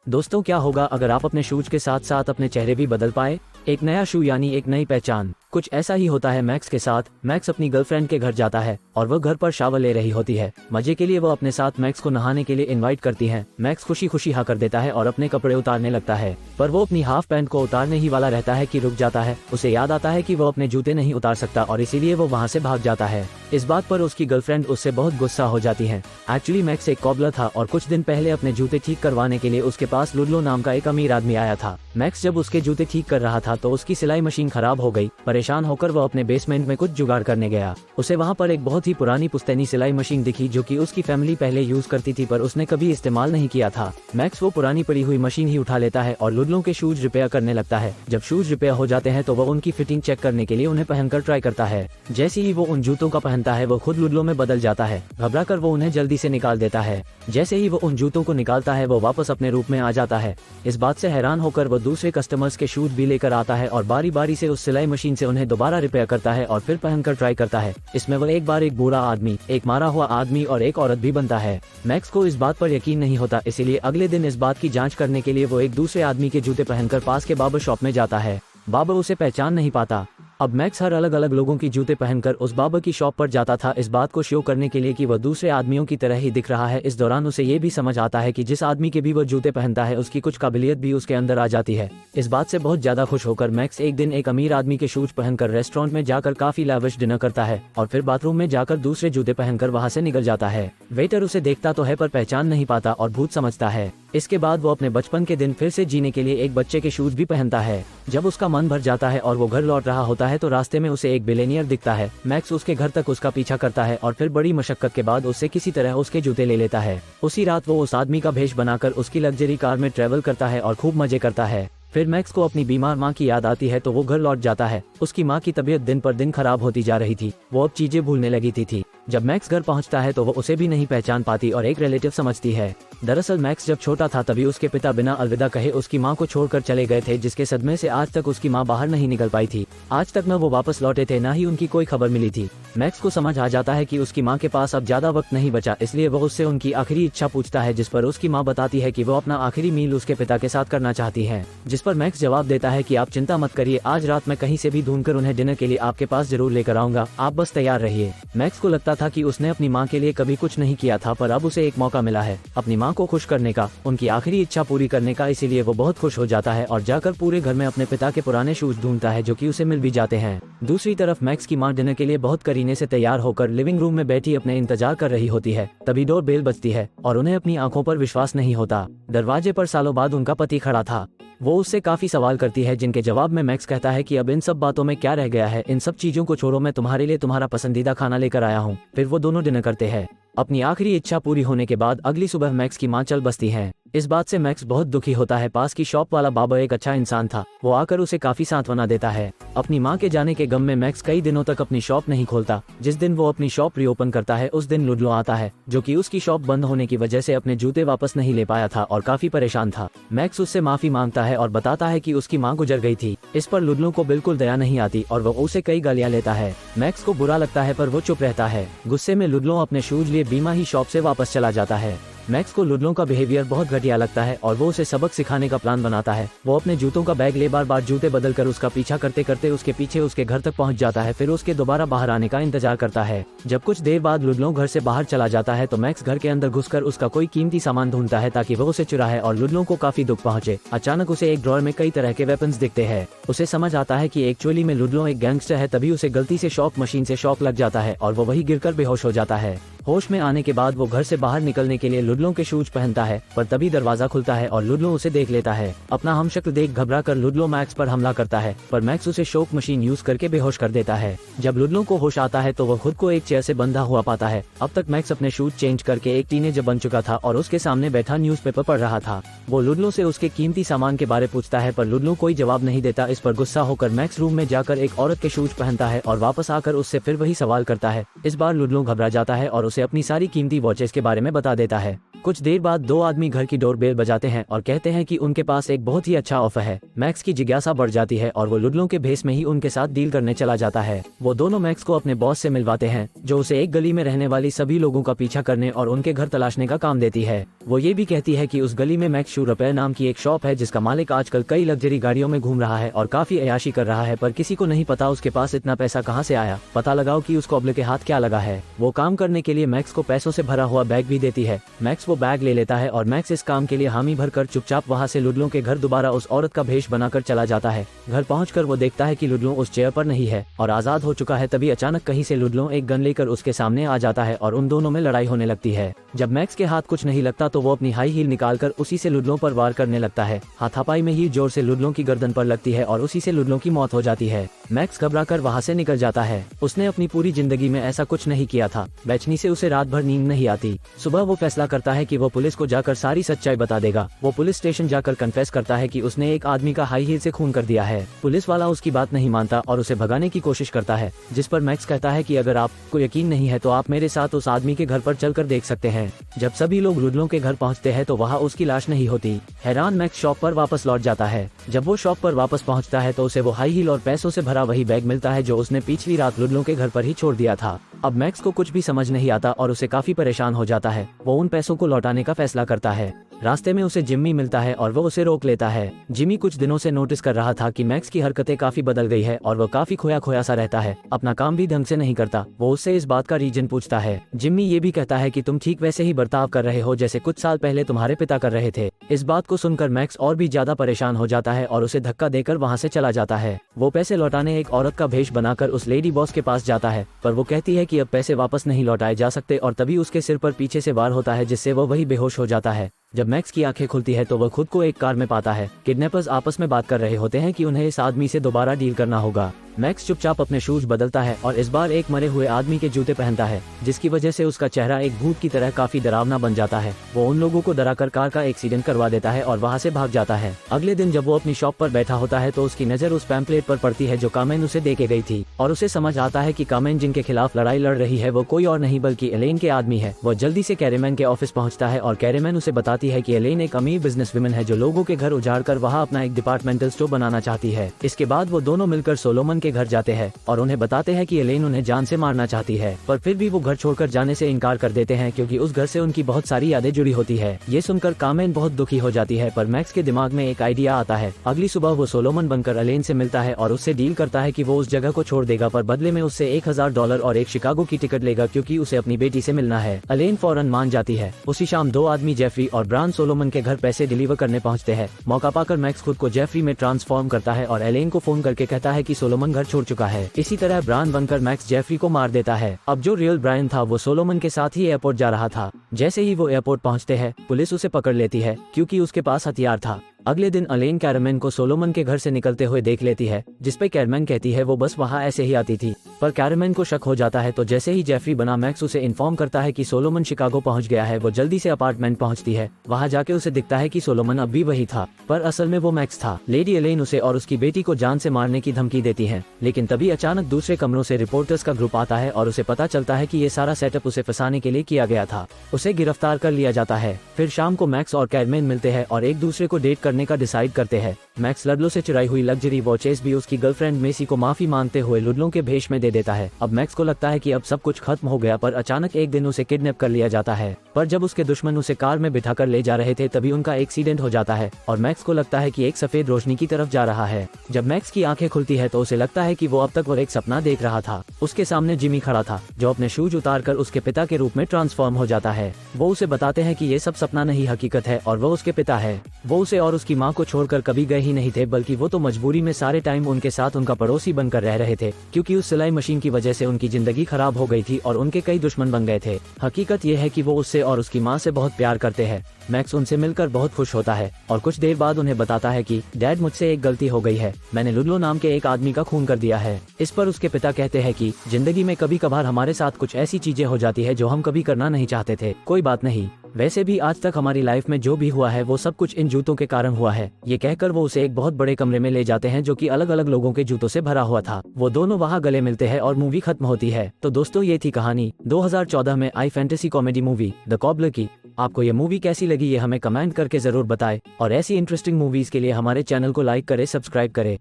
दोस्तों, क्या होगा अगर आप अपने शूज के साथ साथ अपने चेहरे भी बदल पाए? एक नया शू यानी एक नई पहचान। कुछ ऐसा ही होता है मैक्स के साथ। मैक्स अपनी गर्लफ्रेंड के घर जाता है और वह घर पर शावर ले रही होती है। मजे के लिए वो अपने साथ मैक्स को नहाने के लिए इनवाइट करती है। मैक्स खुशी खुशी हाँ कर देता है और अपने कपड़े उतारने लगता है, पर वो अपनी हाफ पैंट को उतारने ही वाला रहता है कि रुक जाता है। उसे याद आता है कि वो अपने जूते नहीं उतार सकता और इसीलिए वो वहाँ से भाग जाता है। इस बात पर उसकी गर्लफ्रेंड उससे बहुत गुस्सा हो जाती है। एक्चुअली मैक्स एक कॉबलर था और कुछ दिन पहले अपने जूते ठीक करवाने के लिए उसके पास लुडलो नाम का एक अमीर आदमी आया था। मैक्स जब उसके जूते ठीक कर रहा था तो उसकी सिलाई मशीन खराब हो गई। परेशान होकर वो अपने बेसमेंट में कुछ जुगाड़ करने गया। उसे वहाँ पर एक बहुत ही पुरानी पुश्तैनी सिलाई मशीन दिखी जो कि उसकी फैमिली पहले यूज करती थी, पर उसने कभी इस्तेमाल नहीं किया था। मैक्स वो पुरानी पड़ी हुई मशीन ही उठा लेता है और लुडलो के शूज रिपेयर करने लगता है। जब शूज रिपेयर हो जाते हैं तो वो उनकी फिटिंग चेक करने के लिए उन्हें पहनकर ट्राई करता है। जैसे ही वो उन जूतों का पहनता है वो खुद लुडलो में बदल जाता है। घबराकर वो उन्हें जल्दी से निकाल देता है। जैसे ही वो उन जूतों को निकालता है वो वापस अपने रूप में आ जाता है। इस बात से हैरान होकर वो दूसरे कस्टमर्स के शूज भी लेकर आता है और बारी बारी से उस सिलाई मशीन से उन्हें दोबारा रिपेयर करता है और फिर पहनकर ट्राई करता है। इसमें वो एक बार एक बूढ़ा आदमी, एक मारा हुआ आदमी और एक औरत भी बनता है। मैक्स को इस बात पर यकीन नहीं होता, इसीलिए अगले दिन इस बात की जांच करने के लिए वो एक दूसरे आदमी के जूते पहनकर पास के बार्बर शॉप में जाता है। बार्बर उसे पहचान नहीं पाता। अब मैक्स हर अलग अलग लोगों की जूते पहनकर उस बार्बर की शॉप पर जाता था, इस बात को शो करने के लिए कि वह दूसरे आदमियों की तरह ही दिख रहा है। इस दौरान उसे ये भी समझ आता है कि जिस आदमी के भी वह जूते पहनता है उसकी कुछ काबिलियत भी उसके अंदर आ जाती है। इस बात से बहुत ज्यादा खुश होकर मैक्स एक दिन एक अमीर आदमी के शूज पहनकर रेस्टोरेंट में जाकर काफी लाविश डिनर करता है और फिर बाथरूम में जाकर दूसरे जूते पहनकर वहाँ से निकल जाता है। वेटर उसे देखता तो है पर पहचान नहीं पाता और भूत समझता है। इसके बाद वो अपने बचपन के दिन फिर से जीने के लिए एक बच्चे के शूज भी पहनता है। जब उसका मन भर जाता है और वो घर लौट रहा होता है तो रास्ते में उसे एक बिलियनियर दिखता है। मैक्स उसके घर तक उसका पीछा करता है और फिर बड़ी मशक्कत के बाद उससे किसी तरह उसके जूते ले लेता है। उसी रात वो उस आदमी का भेष बनाकर उसकी लग्जरी कार में ट्रेवल करता है और खूब मजे करता है। फिर मैक्स को अपनी बीमार माँ की याद आती है तो वो घर लौट जाता है। उसकी माँ की तबीयत दिन पर दिन खराब होती जा रही थी। वो अब चीजें भूलने लगी थी। जब मैक्स घर पहुंचता है तो वो उसे भी नहीं पहचान पाती और एक रिलेटिव समझती है। दरअसल मैक्स जब छोटा था तभी उसके पिता बिना अलविदा कहे उसकी माँ को छोड़कर चले गए थे, जिसके सदमे से आज तक उसकी माँ बाहर नहीं निकल पाई थी। आज तक न वो वापस लौटे थे न ही उनकी कोई खबर मिली थी। मैक्स को समझ आ जाता है कि उसकी माँ के पास अब ज्यादा वक्त नहीं बचा, इसलिए वो उससे उनकी आखिरी इच्छा पूछता है, जिस पर उसकी माँ बताती है कि वो अपना आखिरी मील उसके पिता के साथ करना चाहती है। जिस पर मैक्स जवाब देता है कि आप चिंता मत करिए, आज रात मैं कहीं से भी ढूंढकर उन्हें डिनर के लिए आपके पास जरूर लेकर आऊंगा, आप बस तैयार रहिए। मैक्स को लगता था कि उसने अपनी माँ के लिए कभी कुछ नहीं किया था, पर अब उसे एक मौका मिला है अपनी माँ को खुश करने का, उनकी आखिरी इच्छा पूरी करने का। इसीलिए वो बहुत खुश हो जाता है और जाकर पूरे घर में अपने पिता के पुराने शूज ढूंढता है जो कि उसे मिल भी जाते हैं। दूसरी तरफ मैक्स की माँ डिनर के लिए बहुत करीने से तैयार होकर लिविंग रूम में बैठी अपने इंतजार कर रही होती है। तभी डोर बेल बजती है और उन्हें अपनी आंखों पर विश्वास नहीं होता। दरवाजे पर सालों बाद उनका पति खड़ा था। वो उससे काफी सवाल करती है, जिनके जवाब में मैक्स कहता है कि अब इन सब बातों में क्या रह गया है, इन सब चीजों को छोड़ो, मैं तुम्हारे लिए तुम्हारा पसंदीदा खाना लेकर आया हूँ। फिर वो दोनों डिनर करते हैं। अपनी आखिरी इच्छा पूरी होने के बाद अगली सुबह मैक्स की माँ चल बसती है। इस बात से मैक्स बहुत दुखी होता है। पास की शॉप वाला बाबा एक अच्छा इंसान था, वो आकर उसे काफी सांत्वना देता है। अपनी माँ के जाने के गम में मैक्स कई दिनों तक अपनी शॉप नहीं खोलता। जिस दिन वो अपनी शॉप रीओपन करता है उस दिन लुडलो आता है, जो कि उसकी शॉप बंद होने की वजह से अपने जूते वापस नहीं ले पाया था और काफी परेशान था। मैक्स उससे माफी मांगता है और बताता है कि उसकी माँ गुजर गई थी। इस पर लुडलो को बिल्कुल दया नहीं आती और वो उसे कई गालियां लेता है। मैक्स को बुरा लगता है पर वो चुप रहता है। गुस्से में लुडलो अपने शूज लिए बीमा ही शॉप से वापस चला जाता है। मैक्स को लुडलो का बिहेवियर बहुत घटिया लगता है और वो उसे सबक सिखाने का प्लान बनाता है। वो अपने जूतों का बैग ले बार बार जूते बदल कर उसका पीछा करते करते उसके पीछे उसके घर तक पहुंच जाता है। फिर उसके दोबारा बाहर आने का इंतजार करता है। जब कुछ देर बाद लुडलो घर से बाहर चला जाता है तो मैक्स घर के अंदर घुसकर उसका कोई कीमती सामान ढूंढता है ताकि वो उसे चुराए और लुडलो को काफी दुख पहुंचे। अचानक उसे एक ड्रॉर में कई तरह के वेपन्स दिखते हैं। उसे समझ आता है कि एक्चुअली में लुडलो एक गैंगस्टर है। तभी उसे गलती से शॉक मशीन से शॉक लग जाता है और वो वही गिरकर बेहोश हो जाता है। होश में आने के बाद वो घर से बाहर निकलने के लिए लुडलो के शूज पहनता है, पर तभी दरवाजा खुलता है और लुडलो उसे देख लेता है। अपना हमशक्ल देख घबरा कर लुडलो मैक्स पर हमला करता है, पर मैक्स उसे शॉक मशीन यूज करके बेहोश कर देता है। जब लुडलो को होश आता है तो वो खुद को एक चेयर से बंधा हुआ पाता है। अब तक मैक्स अपने शूज चेंज करके एक टीनेजर बन चुका था और उसके सामने बैठा न्यूज़पेपर पढ़ रहा था। वो लुडलो से उसके कीमती सामान के बारे पूछता है, पर लुडलो कोई जवाब नहीं देता। इस पर गुस्सा होकर मैक्स रूम में जाकर एक औरत के शूज पहनता है और वापस आकर उससे फिर वही सवाल करता है। इस बार लुडलो घबरा जाता है और उसे अपनी सारी कीमती वॉचेस के बारे में बता देता है। कुछ देर बाद दो आदमी घर की डोरबेल बजाते हैं और कहते हैं कि उनके पास एक बहुत ही अच्छा ऑफर है। मैक्स की जिज्ञासा बढ़ जाती है और वो लुडलों के भेस में ही उनके साथ डील करने चला जाता है। वो दोनों मैक्स को अपने बॉस से मिलवाते हैं, जो उसे एक गली में रहने वाली सभी लोगों का पीछा करने और उनके घर तलाशने का काम देती है। वो ये भी कहती है कि उस गली में मैक्स शू रिपेयर नाम की एक शॉप है, जिसका मालिक आजकल कई लग्जरी गाड़ियों में घूम रहा है और काफी अय्याशी कर रहा है, पर किसी को नहीं पता उसके पास इतना पैसा कहाँ से आया। पता लगाओ कि उस कॉबले के हाथ क्या लगा है। वो काम करने के लिए मैक्स को पैसों से भरा हुआ बैग भी देती है। मैक्स वो बैग ले लेता है और मैक्स इस काम के लिए हामी भरकर चुपचाप वहाँ से लुडलों के घर दोबारा उस औरत का भेष बनाकर चला जाता है। घर पहुंचकर वो देखता है कि लुडलो उस चेयर पर नहीं है और आजाद हो चुका है। तभी अचानक कहीं से लुडलो एक गन लेकर उसके सामने आ जाता है और उन दोनों में लड़ाई होने लगती है। जब मैक्स के हाथ कुछ नहीं लगता तो वो अपनी हाई हील निकालकर उसी से लुडलों पर वार करने लगता है। हाथापाई में ही जोर से लुडलों की गर्दन पर लगती है और उसी से लुडलों की मौत हो जाती है। मैक्स घबराकर वहाँ से निकल जाता है। उसने अपनी पूरी जिंदगी में ऐसा कुछ नहीं किया था। बेचनी से उसे रात भर नींद नहीं आती। सुबह वो फैसला करता है कि वो पुलिस को जाकर सारी सच्चाई बता देगा। वो पुलिस स्टेशन जाकर कन्फेस करता है कि उसने एक आदमी का हाई हील से खून कर दिया है। पुलिस वाला उसकी बात नहीं मानता और उसे भगाने की कोशिश करता है, जिस पर मैक्स कहता है कि अगर आपको यकीन नहीं है तो आप मेरे साथ उस आदमी के घर पर चलकर देख सकते हैं। जब सभी लोग लुडलों के घर पहुंचते हैं तो वहाँ उसकी लाश नहीं होती। हैरान मैक्स शॉप पर वापस लौट जाता है। जब वो शॉप पर वापस पहुंचता है तो उसे वो हाई हील और पैसों से भरा वही बैग मिलता है जो उसने पिछली रात लुडलों के घर पर ही छोड़ दिया था। अब मैक्स को कुछ भी समझ नहीं आता और उसे काफी परेशान हो जाता है। वो उन पैसों को लौटाने का फैसला करता है। रास्ते में उसे जिम्मी मिलता है और वो उसे रोक लेता है। जिम्मी कुछ दिनों से नोटिस कर रहा था कि मैक्स की हरकतें काफी बदल गई है और वो काफी खोया खोया सा रहता है, अपना काम भी ढंग से नहीं करता। वो उससे इस बात का रीजन पूछता है। जिम्मी ये भी कहता है कि तुम ठीक वैसे ही बर्ताव कर रहे हो जैसे कुछ साल पहले तुम्हारे पिता कर रहे थे। इस बात को सुनकर मैक्स और भी ज्यादा परेशान हो जाता है और उसे धक्का देकर वहाँ से चला जाता है। वो पैसे लौटाने एक औरत का भेष बनाकर उस लेडी बॉस के पास जाता है, पर वो कहती है कि अब पैसे वापस नहीं लौटाए जा सकते और तभी उसके सिर पर पीछे से वार होता है, जिससे वो वही बेहोश हो जाता है। जब मैक्स की आंखें खुलती है तो वह खुद को एक कार में पाता है। किडनैपर्स आपस में बात कर रहे होते हैं कि उन्हें इस आदमी से दोबारा डील करना होगा। मैक्स चुपचाप अपने शूज बदलता है और इस बार एक मरे हुए आदमी के जूते पहनता है, जिसकी वजह से उसका चेहरा एक भूत की तरह काफी डरावना बन जाता है। वो उन लोगों को डराकर कार का एक्सीडेंट करवा देता है और वहाँ से भाग जाता है। अगले दिन जब वो अपनी शॉप पर बैठा होता है तो उसकी नजर उस पैम्पलेट पर पड़ती है जो कामेन उसे दे के गई थी और उसे समझ आता है कि कामेन जिनके खिलाफ लड़ाई लड़ रही है वो कोई और नहीं बल्कि एलेन के आदमी है। वो जल्दी से कैरेमैन के ऑफिस पहुंचता है और कैरेमैन उसे बताती है कि एलेन एक अमीर बिजनेस वुमन है जो लोगों के घर उजाड़ कर वहाँ अपना एक डिपार्टमेंटल स्टोर बनाना चाहती है। इसके बाद वो दोनों मिलकर सोलोमन के घर जाते हैं और उन्हें बताते हैं कि एलेन उन्हें जान से मारना चाहती है, पर फिर भी वो घर छोड़कर जाने से इनकार कर देते हैं क्योंकि उस घर से उनकी बहुत सारी यादें जुड़ी होती है। ये सुनकर कामेन बहुत दुखी हो जाती है, पर मैक्स के दिमाग में एक आइडिया आता है। अगली सुबह वो सोलोमन बनकर एलेन से मिलता है और उससे डील करता है कि वो उस जगह को छोड़ देगा, पर बदले में उससे $1000 और एक शिकागो की टिकट लेगा क्योंकि उसे अपनी बेटी से मिलना है। एलेन फौरन मान जाती है। उसी शाम दो आदमी जेफरी और ब्रान सोलोमन के घर पैसे डिलीवर करने पहुंचते हैं। मौका पाकर मैक्स खुद को जेफरी में ट्रांसफॉर्म करता है और एलेन को फोन करके कहता है कि सोलोमन घर छोड़ चुका है। इसी तरह ब्रान बनकर मैक्स जेफरी को मार देता है। अब जो रियल ब्रायन था वो सोलोमन के साथ ही एयरपोर्ट जा रहा था। जैसे ही वो एयरपोर्ट पहुंचते हैं पुलिस उसे पकड़ लेती है क्योंकि उसके पास हथियार था। अगले दिन एलेन कैरेमैन को सोलोमन के घर से निकलते हुए देख लेती है, जिसपे कैरेमैन कहती है वो बस वहाँ ऐसे ही आती थी, पर कैरेमैन को शक हो जाता है। तो जैसे ही जेफरी बना मैक्स उसे इन्फॉर्म करता है कि सोलोमन शिकागो पहुंच गया है। वो जल्दी से अपार्टमेंट पहुंचती है। वहाँ जाके उसे दिखता है कि सोलोमन अब भी वही था, पर असल में वो मैक्स था। लेडी एलेन उसे और उसकी बेटी को जान से मारने की धमकी देती है, लेकिन तभी अचानक दूसरे कमरों से रिपोर्टर्स का ग्रुप आता है और उसे पता चलता है कि ये सारा सेटअप उसे फंसाने के लिए किया गया था। उसे गिरफ्तार कर लिया जाता है। फिर शाम को मैक्स और कैरेमैन मिलते हैं और एक दूसरे को डेट करने का डिसाइड करते हैं। मैक्स लुडलो से चुराई हुई लग्जरी वॉचेस भी उसकी गर्लफ्रेंड मेसी को माफी मांगते हुए लुडलो के भेष में दे देता है। अब मैक्स को लगता है कि अब सब कुछ खत्म हो गया, पर अचानक एक दिन उसे किडनैप कर लिया जाता है। पर जब उसके दुश्मन उसे कार में बिठाकर ले जा रहे थे तभी उनका एक्सीडेंट हो जाता है और मैक्स को लगता है कि एक सफेद रोशनी की तरफ जा रहा है। जब मैक्स की आंखें खुलती है तो उसे लगता है कि वो अब तक वो एक सपना देख रहा था। उसके सामने जिमी खड़ा था जो अपने शूज उतारकर उसके पिता के रूप में ट्रांसफॉर्म हो जाता है। वो उसे बताते हैं कि ये सब सपना नहीं हकीकत है और वो उसके पिता है। वो उसे और उसकी माँ को छोड़कर कभी गए ही नहीं थे, बल्कि वो तो मजबूरी में सारे टाइम उनके साथ उनका पड़ोसी बनकर रह रहे थे क्योंकि उस सिलाई मशीन की वजह से उनकी जिंदगी खराब हो गई थी और उनके कई दुश्मन बन गए थे। हकीकत ये है कि वो उससे और उसकी माँ से बहुत प्यार करते हैं। मैक्स उनसे मिलकर बहुत खुश होता है और कुछ देर बाद उन्हें बताता है कि डैड मुझसे एक गलती हो गई है, मैंने लुडलो नाम के एक आदमी का खून कर दिया है। इस पर उसके पिता कहते हैं कि जिंदगी में कभी कभार हमारे साथ कुछ ऐसी चीजें हो जाती है जो हम कभी करना नहीं चाहते थे, कोई बात नहीं, वैसे भी आज तक हमारी लाइफ में जो भी हुआ है वो सब कुछ इन जूतों के कारण हुआ है। ये कहकर वो उसे एक बहुत बड़े कमरे में ले जाते हैं जो कि अलग अलग लोगों के जूतों से भरा हुआ था। वो दोनों वहाँ गले मिलते हैं और मूवी खत्म होती है। तो दोस्तों ये थी कहानी 2014 में आई fantasy comedy movie The Cobbler की। आपको ये मूवी कैसी लगी ये हमें कमेंट करके जरूर बताएं और ऐसी इंटरेस्टिंग मूवीज के लिए हमारे चैनल को लाइक करें, सब्सक्राइब करें।